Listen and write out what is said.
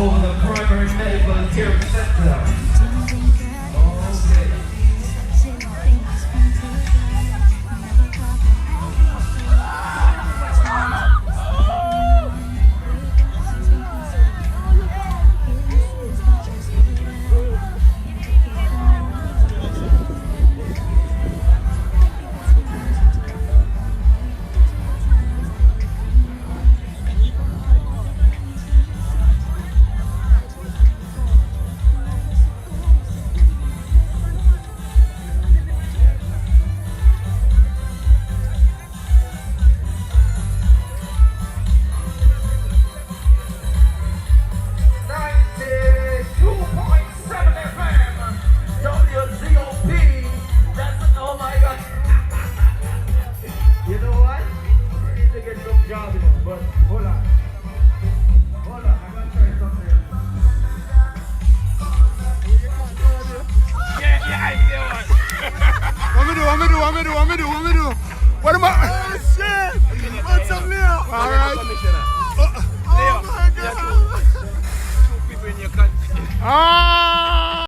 over the primary medical and care center. Okay. What me do? What am I? Oh shit! What's up, Leo? All right. Oh my God! 2 people in your country. Ah!